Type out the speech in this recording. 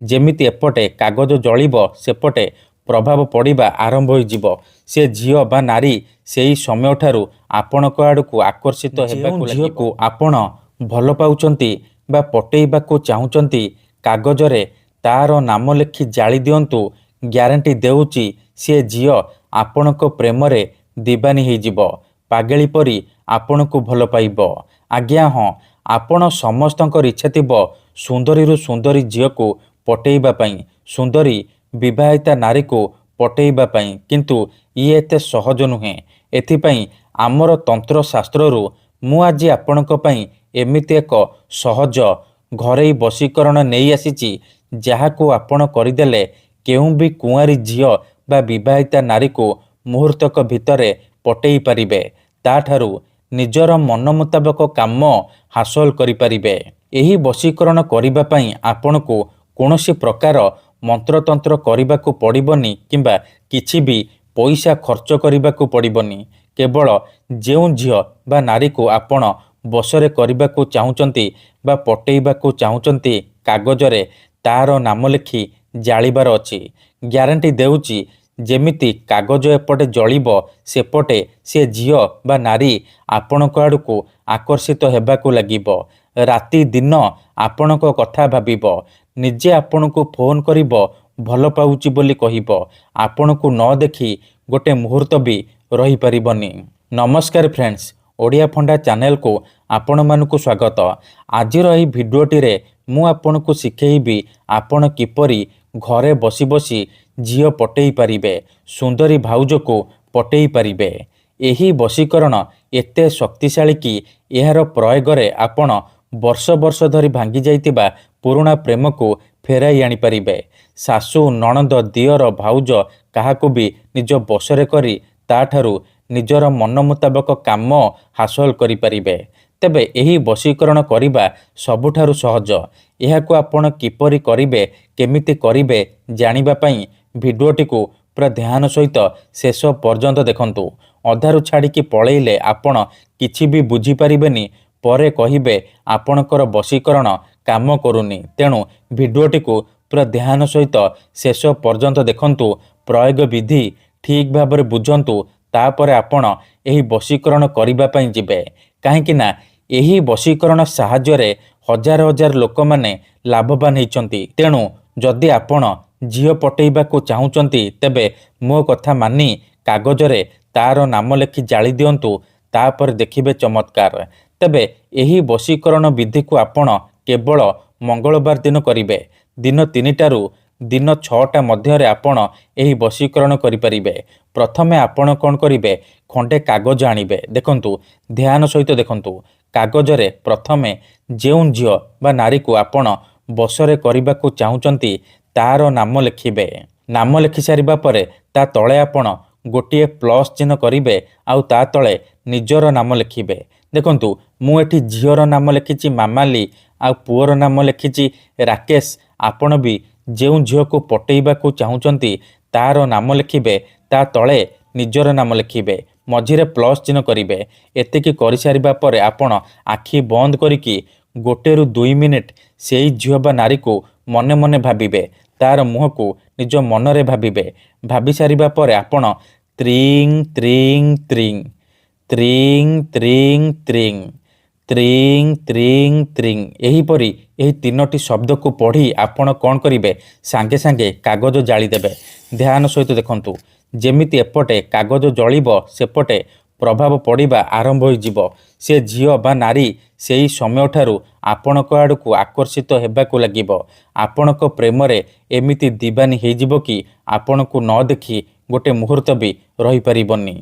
ଯେମିତି ଏପଟେ କାଗଜ ଜଳିବ ସେପଟେ ପ୍ରଭାବ ପଡ଼ିବା ଆରମ୍ଭ ହୋଇଯିବ। ସେ ଝିଅ ବା ନାରୀ ସେହି ସମୟଠାରୁ ଆପଣଙ୍କ ଆଡ଼କୁ ଆକର୍ଷିତ ହେବାକୁ ଲାଗିବ। ଝିଅକୁ ଆପଣ ଭଲ ପାଉଛନ୍ତି ବା ପଟେଇବାକୁ ଚାହୁଁଛନ୍ତି, କାଗଜରେ ତାର ନାମ ଲେଖି ଜାଳି ଦିଅନ୍ତୁ। ଗ୍ୟାରେଣ୍ଟି ଦେଉଛି ସେ ଝିଅ ଆପଣଙ୍କ ପ୍ରେମରେ ଦିବାନୀ ହେଇଯିବ। ପାଗେଳି ପରି ଆପଣଙ୍କୁ ଭଲ ପାଇବ। ଆଜ୍ଞା ହଁ, ଆପଣ ସମସ୍ତଙ୍କର ଇଚ୍ଛା ଥିବ ସୁନ୍ଦରୀରୁ ସୁନ୍ଦରୀ ଝିଅକୁ ପଟେଇବା ପାଇଁ, ସୁନ୍ଦରୀ ବିବାହିତା ନାରୀକୁ ପଟେଇବା ପାଇଁ, କିନ୍ତୁ ଇଏ ଏତେ ସହଜ ନୁହେଁ। ଏଥିପାଇଁ ଆମର ତନ୍ତ୍ରଶାସ୍ତ୍ରରୁ ମୁଁ ଆଜି ଆପଣଙ୍କ ପାଇଁ ଏମିତି ଏକ ସହଜ ଘରୋଇ ବଶୀକରଣ ନେଇ ଆସିଛି, ଯାହାକୁ ଆପଣ କରିଦେଲେ କେଉଁ ବି କୁଆଁରୀ ଝିଅ ବା ବିବାହିତା ନାରୀକୁ ମୁହୂର୍ତ୍ତକ ଭିତରେ ପଟେଇ ପାରିବେ। ତାଠାରୁ ନିଜର ମନ ମୁତାବକ କାମ ହାସଲ କରିପାରିବେ। ଏହି ବଶୀକରଣ କରିବା ପାଇଁ ଆପଣଙ୍କୁ କୌଣସି ପ୍ରକାର ମନ୍ତ୍ରତନ୍ତ୍ର କରିବାକୁ ପଡ଼ିବନି କିମ୍ବା କିଛି ବି ପଇସା ଖର୍ଚ୍ଚ କରିବାକୁ ପଡ଼ିବନି। କେବଳ ଯେଉଁ ଝିଅ ବା ନାରୀକୁ ଆପଣ ବଶରେ କରିବାକୁ ଚାହୁଁଛନ୍ତି ବା ପଟେଇବାକୁ ଚାହୁଁଛନ୍ତି, କାଗଜରେ ତାର ନାମ ଲେଖି ଜାଳିବାର ଅଛି। ଗ୍ୟାରେଣ୍ଟି ଦେଉଛି ଯେମିତି କାଗଜ ଏପଟେ ଜଳିବ ସେପଟେ ସେ ଝିଅ ବା ନାରୀ ଆପଣଙ୍କ ଆଡ଼କୁ ଆକର୍ଷିତ ହେବାକୁ ଲାଗିବ। ରାତି ଦିନ ଆପଣଙ୍କ କଥା ଭାବିବ। ନିଜେ ଆପଣଙ୍କୁ ଫୋନ କରିବ, ଭଲ ପାଉଛି ବୋଲି କହିବ। ଆପଣଙ୍କୁ ନ ଦେଖି ଗୋଟେ ମୁହୂର୍ତ୍ତ ବି ରହିପାରିବନି। ନମସ୍କାର ଫ୍ରେଣ୍ଡସ୍, ଓଡ଼ିଆ ଫଣ୍ଡା ଚ୍ୟାନେଲକୁ ଆପଣମାନଙ୍କୁ ସ୍ୱାଗତ। ଆଜିର ଏହି ଭିଡ଼ିଓଟିରେ ମୁଁ ଆପଣଙ୍କୁ ଶିଖେଇବି ଆପଣ କିପରି ଘରେ ବସି ବସି ଝିଅ ପଟେଇ ପାରିବେ, ସୁନ୍ଦରୀ ଭାଉଜକୁ ପଟେଇ ପାରିବେ। ଏହି ବଶୀକରଣ ଏତେ ଶକ୍ତିଶାଳୀ କି ଏହାର ପ୍ରୟୋଗରେ ଆପଣ ବର୍ଷ ବର୍ଷ ଧରି ଭାଙ୍ଗି ଯାଇଥିବା ପୁରୁଣା ପ୍ରେମକୁ ଫେରାଇ ଆଣିପାରିବେ। ଶାଶୁ, ନଣନ୍ଦ, ଦିଅର, ଭାଉଜ କାହାକୁ ବି ନିଜ ବଶରେ କରି ତାଠାରୁ ନିଜର ମନ ମୁତାବକ କାମ ହାସଲ କରିପାରିବେ। ତେବେ ଏହି ବଶୀକରଣ କରିବା ସବୁଠାରୁ ସହଜ। ଏହାକୁ ଆପଣ କିପରି କରିବେ, କେମିତି କରିବେ ଜାଣିବା ପାଇଁ ଭିଡ଼ିଓଟିକୁ ପୁରା ଧ୍ୟାନ ସହିତ ଶେଷ ପର୍ଯ୍ୟନ୍ତ ଦେଖନ୍ତୁ। ଅଧାରୁ ଛାଡ଼ିକି ପଳେଇଲେ ଆପଣ କିଛି ବି ବୁଝିପାରିବେନି। ପରେ କହିବେ ଆପଣଙ୍କର ବଶୀକରଣ କାମ କରୁନି। ତେଣୁ ଭିଡ଼ିଓଟିକୁ ପୁରା ଧ୍ୟାନ ସହିତ ଶେଷ ପର୍ଯ୍ୟନ୍ତ ଦେଖନ୍ତୁ। ପ୍ରୟୋଗ ବିଧି ଠିକ୍ ଭାବରେ ବୁଝନ୍ତୁ। ତାପରେ ଆପଣ ଏହି ବଶୀକରଣ କରିବା ପାଇଁ ଯିବେ। କାହିଁକି ନା ଏହି ବଶୀକରଣ ସାହାଯ୍ୟରେ ହଜାର ହଜାର ଲୋକମାନେ ଲାଭବାନ ହେଇଛନ୍ତି। ତେଣୁ ଯଦି ଆପଣ ଝିଅ ପଟେଇବାକୁ ଚାହୁଁଛନ୍ତି, ତେବେ ମୋ କଥା ମାନି କାଗଜରେ ତାର ନାମ ଲେଖି ଜାଳି ଦିଅନ୍ତୁ। ତାପରେ ଦେଖିବେ ଚମତ୍କାର। ତେବେ ଏହି ବଶୀକରଣ ବିଧିକୁ ଆପଣ କେବଳ ମଙ୍ଗଳବାର ଦିନ କରିବେ। ଦିନ 3ଟାରୁ ଦିନ 6ଟା ମଧ୍ୟରେ ଆପଣ ଏହି ବଶୀକରଣ କରିପାରିବେ। ପ୍ରଥମେ ଆପଣ କ'ଣ କରିବେ, ଖଣ୍ଡେ କାଗଜ ଆଣିବେ। ଦେଖନ୍ତୁ, ଧ୍ୟାନ ସହିତ ଦେଖନ୍ତୁ। କାଗଜରେ ପ୍ରଥମେ ଯେଉଁ ଝିଅ ବା ନାରୀକୁ ଆପଣ ବଶରେ କରିବାକୁ ଚାହୁଁଛନ୍ତି ତାର ନାମ ଲେଖିବେ। ନାମ ଲେଖି ସାରିବା ପରେ ତା ତଳେ ଆପଣ ଗୋଟିଏ ପ୍ଲସ୍ ଚିହ୍ନ କରିବେ, ଆଉ ତା ତଳେ ନିଜର ନାମ ଲେଖିବେ। ଦେଖନ୍ତୁ, ମୁଁ ଏଠି ଝିଅର ନାମ ଲେଖିଛି ମାମାଲି, ଆଉ ପୁଅର ନାମ ଲେଖିଛି ରାକେଶ। ଆପଣ ବି ଯେଉଁ ଝିଅକୁ ପଟେଇବାକୁ ଚାହୁଁଛନ୍ତି ତାର ନାମ ଲେଖିବେ, ତା ତଳେ ନିଜର ନାମ ଲେଖିବେ, ମଝିରେ ପ୍ଲସ୍ ଚିହ୍ନ କରିବେ। ଏତିକି କରିସାରିବା ପରେ ଆପଣ ଆଖି ବନ୍ଦ କରିକି 1ରୁ 2 ମିନିଟ୍ ସେଇ ଝିଅ ବା ନାରୀକୁ ମନେ ମନେ ଭାବିବେ। ତାର ମୁହଁକୁ ନିଜ ମନରେ ଭାବିବେ। ଭାବି ସାରିବା ପରେ ଆପଣ ତ୍ରିଂ ତ୍ରିଂ ତ୍ରିଂ, ତ୍ରିଂ ତ୍ରିଂ ତ୍ରିଂ, ତ୍ରିଂ ତ୍ରିଂ ତ୍ରିଂ, ଏହିପରି ଏହି 3ଟି ଶବ୍ଦକୁ ପଢ଼ି ଆପଣ କ'ଣ କରିବେ, ସାଙ୍ଗେ ସାଙ୍ଗେ କାଗଜ ଜାଳିଦେବେ। ଧ୍ୟାନ ସହିତ ଦେଖନ୍ତୁ। ଯେମିତି ଏପଟେ କାଗଜ ଜଳିବ ସେପଟେ ପ୍ରଭାବ ପଡ଼ିବା ଆରମ୍ଭ ହୋଇଯିବ। ସେ ଝିଅ ବା ନାରୀ ସେହି ସମୟଠାରୁ ଆପଣଙ୍କ ଆଡ଼କୁ ଆକର୍ଷିତ ହେବାକୁ ଲାଗିବ। ଆପଣଙ୍କ ପ୍ରେମରେ ଏମିତି ଦିବାନୀ ହେଇଯିବ କି ଆପଣଙ୍କୁ ନ ଦେଖି ଗୋଟେ ମୁହୂର୍ତ୍ତ ବି ରହିପାରିବନି।